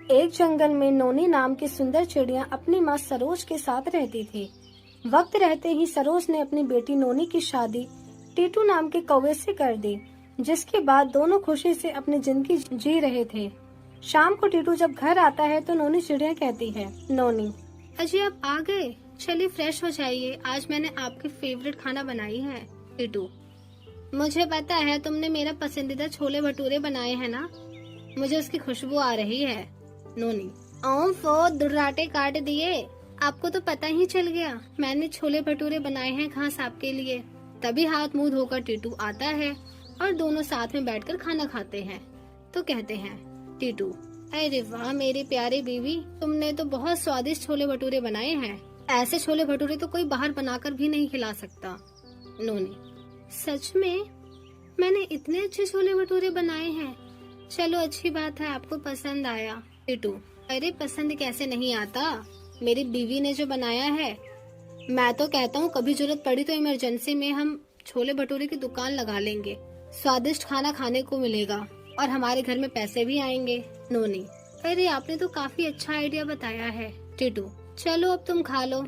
एक जंगल में नोनी नाम की सुंदर चिड़िया अपनी माँ सरोज के साथ रहती थी। वक्त रहते ही सरोज ने अपनी बेटी नोनी की शादी टीटू नाम के कौवे से कर दी, जिसके बाद दोनों खुशी से अपनी जिंदगी जी रहे थे। शाम को टीटू जब घर आता है तो नोनी चिड़िया कहती है, नोनी अजी आप आ गए, चलिए फ्रेश हो जाइए, आज मैंने आपकी फेवरेट खाना बनाई है। टीटू, मुझे पता है तुमने मेरा पसंदीदा छोले भटूरे बनाए हैं ना, मुझे उसकी खुशबू आ रही है। नोनी, ओफो दुर्राटे काट दिए, आपको तो पता ही चल गया मैंने छोले भटूरे बनाए हैं खास आपके लिए। तभी हाथ मुंह धोकर टीटू आता है और दोनों साथ में बैठकर खाना खाते हैं। तो कहते हैं टीटू, अरे वाह मेरी प्यारी बीवी, तुमने तो बहुत स्वादिष्ट छोले भटूरे बनाए हैं, ऐसे छोले भटूरे तो कोई बाहर बनाकर भी नहीं खिला सकता। नोनी, सच में मैंने इतने अच्छे छोले भटूरे बनाए हैं, चलो अच्छी बात है आपको पसंद आया। टीटू, अरे पसंद कैसे नहीं आता, मेरी बीवी ने जो बनाया है। मैं तो कहता हूँ कभी जरूरत पड़ी तो इमरजेंसी में हम छोले भटूरे की दुकान लगा लेंगे, स्वादिष्ट खाना खाने को मिलेगा और हमारे घर में पैसे भी आएंगे। नोनी, अरे आपने तो काफी अच्छा आइडिया बताया है। टीटू, चलो अब तुम खा लो।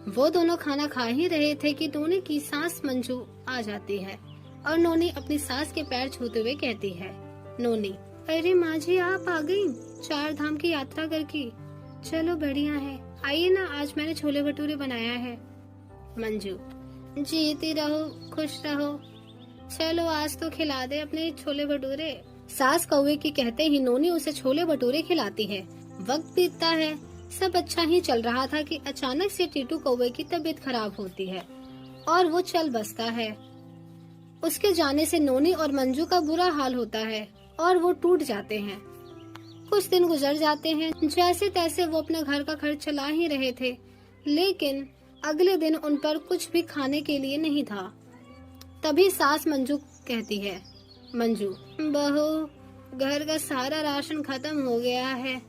वो दोनों खाना खा ही रहे थे कि नोनी की सास मंजू आ जाती है और नोनी अपनी सास के पैर छूते हुए कहती है, नोनी, अरे माँ जी आप आ गई, 4 धाम की यात्रा करके, चलो बढ़िया है, आइए ना आज मैंने छोले भटूरे बनाया है। मंजू, जीती रहो खुश रहो, चलो आज तो खिला दे अपने छोले भटूरे। सास कौवे की कहते ही नोनी उसे छोले भटूरे खिलाती है। वक्त बीतता है, सब अच्छा ही चल रहा था कि अचानक से टीटू कौवे की तबीयत खराब होती है और वो चल बसता है। उसके जाने से नोनी और मंजू का बुरा हाल होता है और वो टूट जाते हैं। कुछ दिन गुजर जाते हैं, जैसे तैसे वो अपने घर का खर्च चला ही रहे थे, लेकिन अगले दिन उन पर कुछ भी खाने के लिए नहीं था। तभी सास मंजू कहती है, मंजू बहू घर का सारा राशन खत्म हो गया है,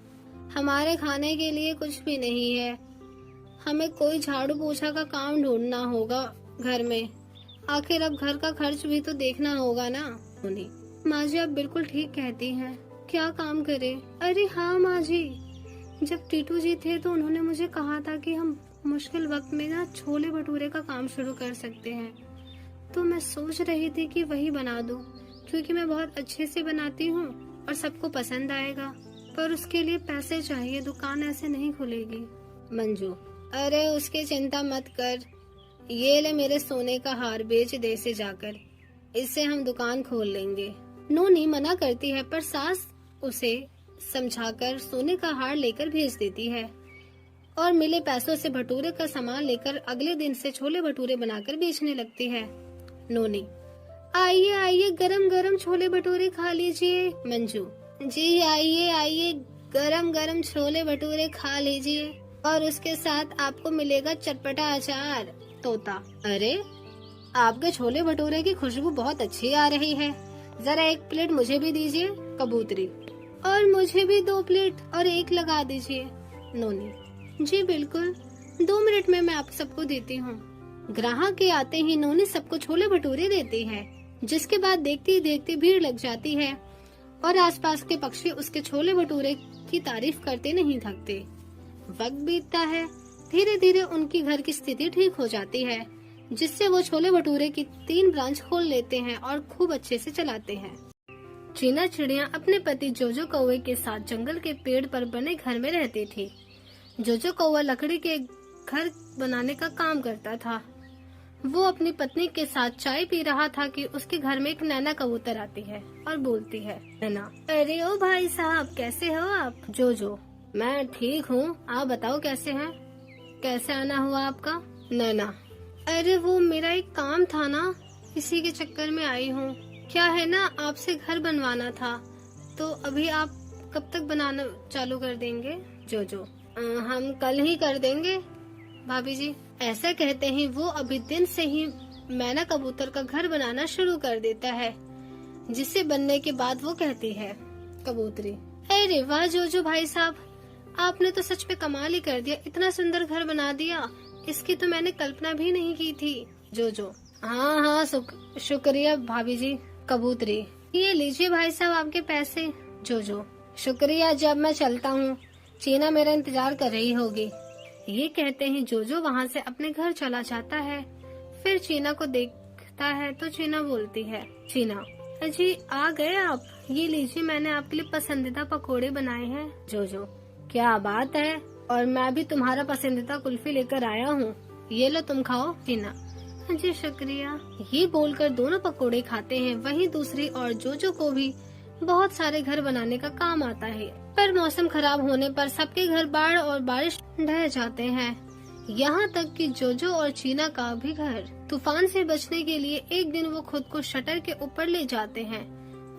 हमारे खाने के लिए कुछ भी नहीं है, हमें कोई झाड़ू पोछा का काम ढूंढना होगा घर में, आखिर अब घर का खर्च भी तो देखना होगा ना। माँ जी आप बिल्कुल ठीक कहती हैं, क्या काम करें। अरे हाँ माँ जी, जब टीटू जी थे तो उन्होंने मुझे कहा था कि हम मुश्किल वक्त में ना छोले भटूरे का काम शुरू कर सकते हैं, तो मैं सोच रही थी कि वही बना दूं, क्योंकि मैं बहुत अच्छे से बनाती हूँ और सबको पसंद आएगा, पर उसके लिए पैसे चाहिए, दुकान ऐसे नहीं खुलेगी। मंजू, अरे उसकी चिंता मत कर, ये ले मेरे सोने का हार बेच दे इसे जाकर, इससे हम दुकान खोल लेंगे। नोनी मना करती है पर सास उसे समझाकर सोने का हार लेकर भेज देती है और मिले पैसों से भटूरे का सामान लेकर अगले दिन से छोले भटूरे बनाकर बेचने लगती है। नोनी, आइए आइए गरम गरम छोले भटूरे खा लीजिए। मंजू, जी आइए आइए गरम गरम छोले भटूरे खा लीजिए और उसके साथ आपको मिलेगा चटपटा अचार। तोता, अरे आपके छोले भटूरे की खुशबू बहुत अच्छी आ रही है, जरा 1 प्लेट मुझे भी दीजिए। कबूतरी, और मुझे भी 2 प्लेट और 1 लगा दीजिए। नोनी, जी बिल्कुल, 2 मिनट में मैं आप सबको देती हूँ। ग्राहक के आते ही नोनी सबको छोले भटूरे देती है, जिसके बाद देखते ही देखते भीड़ लग जाती है और आसपास के पक्षी उसके छोले भटूरे की तारीफ करते नहीं थकते। वक्त बीतता है, धीरे धीरे उनकी घर की स्थिति ठीक हो जाती है, जिससे वो छोले भटूरे की 3 ब्रांच खोल लेते हैं और खूब अच्छे से चलाते हैं। चीना चिड़िया अपने पति जोजो कौवे के साथ जंगल के पेड़ पर बने घर में रहती थी। जोजो कौवा लकड़ी के घर बनाने का काम करता था। वो अपनी पत्नी के साथ चाय पी रहा था कि उसके घर में एक नैना कबूतर आती है और बोलती है, नैना, अरे ओ भाई साहब कैसे हो आप। जोजो, मैं ठीक हूँ, आप बताओ कैसे हैं, कैसे आना हुआ आपका। नैना, अरे वो मेरा एक काम था ना, इसी के चक्कर में आई हूँ। क्या है ना, आपसे घर बनवाना था, तो अभी आप कब तक बनाना चालू कर देंगे। जोजो, हम कल ही कर देंगे भाभी जी। ऐसा कहते ही वो अभी दिन से ही मैना कबूतर का घर बनाना शुरू कर देता है, जिसे बनने के बाद वो कहती है, कबूतरी, अरे वाह जोजो भाई साहब, आपने तो सच में कमाल ही कर दिया, इतना सुंदर घर बना दिया, इसकी तो मैंने कल्पना भी नहीं की थी। जोजो, हाँ हाँ शुक्रिया भाभी जी। कबूतरी, ये लीजिए भाई साहब आपके पैसे। जोजो, शुक्रिया, जब मैं चलता हूँ चीना मेरा इंतजार कर रही होगी। ये कहते ही जोजो वहाँ से अपने घर चला जाता है। फिर चीना को देखता है तो चीना बोलती है, चीना जी आ गए आप, ये लीजिए मैंने आपके लिए पसंदीदा पकोड़े बनाए हैं। जोजो, क्या बात है, और मैं भी तुम्हारा पसंदीदा कुल्फी लेकर आया हूँ, ये लो तुम खाओ। चीना, जी शुक्रिया। ये बोलकर दोनों पकोड़े खाते हैं। वहीं दूसरी और जोजो को भी बहुत सारे घर बनाने का काम आता है, पर मौसम खराब होने पर सबके घर बाढ़ और बारिश ढह जाते हैं। यहाँ तक कि जोजो और चीना का भी घर। तूफान से बचने के लिए एक दिन वो खुद को शटर के ऊपर ले जाते हैं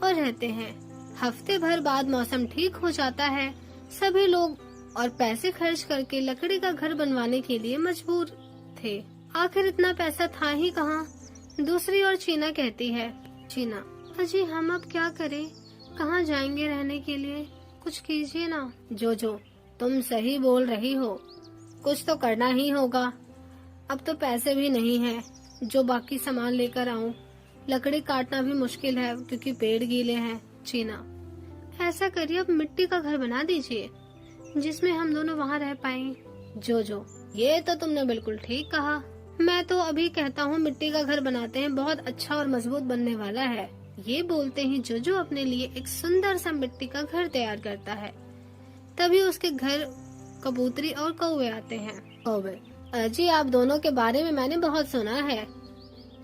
और रहते हैं। हफ्ते भर बाद मौसम ठीक हो जाता है। सभी लोग और पैसे खर्च करके लकड़ी का घर बनवाने के लिए मजबूर थे। आखिर इतना पैसा था ही कहाँ। दूसरी ओर चीना कहती है, चीना अजी हम अब क्या करें, कहाँ जाएंगे रहने के लिए, कुछ कीजिए ना। जोजो, तुम सही बोल रही हो, कुछ तो करना ही होगा। अब तो पैसे भी नहीं है जो बाकी सामान लेकर आऊं। लकड़ी काटना भी मुश्किल है क्योंकि पेड़ गीले हैं। चीना, ऐसा करिए अब मिट्टी का घर बना दीजिए जिसमें हम दोनों वहाँ रह पाएं। जोजो, ये तो तुमने बिल्कुल ठीक कहा। मैं तो अभी कहता हूँ मिट्टी का घर बनाते हैं, बहुत अच्छा और मजबूत बनने वाला है। ये बोलते ही जोजो अपने लिए एक सुंदर सा मिट्टी का घर तैयार करता है। तभी उसके घर कबूतरी और कौवे आते हैं। कौवे, जी आप दोनों के बारे में मैंने बहुत सुना है।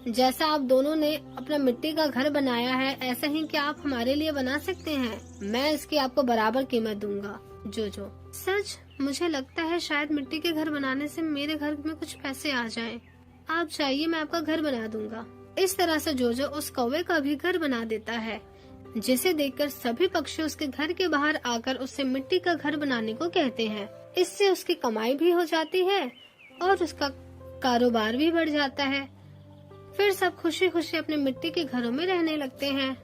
जैसा आप दोनों ने अपना मिट्टी का घर बनाया है, ऐसा ही क्या आप हमारे लिए बना सकते हैं? मैं इसकी आपको बराबर कीमत दूंगा। जोजो, सच? मुझे लगता है शायद मिट्टी के घर बनाने से मेरे घर में कुछ पैसे आ जाएं। आप चाहिए मैं आपका घर बना दूंगा। इस तरह से जोजो उस कौवे का भी घर बना देता है, जिसे देखकर सभी पक्षी उसके घर के बाहर आकर उससे मिट्टी का घर बनाने को कहते हैं। इससे उसकी कमाई भी हो जाती है और उसका कारोबार भी बढ़ जाता है। फिर सब खुशी खुशी अपने मिट्टी के घरों में रहने लगते हैं।